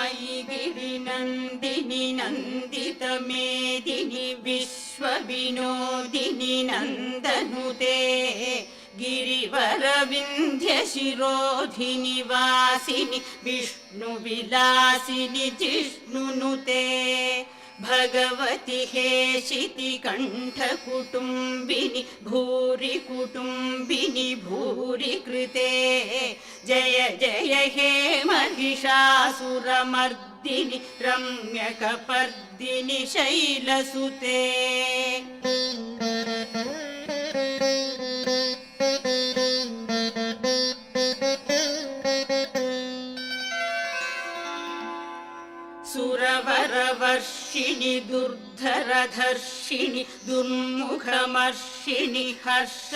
मयि गिरिनन्दिनि नन्दितमेदिनि विश्वविनोदिनि नन्दनुते गिरिवरविन्ध्यशिरोधिनि वासिनि विष्णुविलासिनि जिष्णुनुते भगवति हेशिति कण्ठकुटुम्बिनि भूरि कुटुम्बिनि भूरि कृते जय जय हे महिषासुरमर्दिनि रम्यकपर्दिनि शैलसुते सुरवरवर्षिणि दुर्धरधर्षिणि दुर्मुखमर्षिणि हर्ष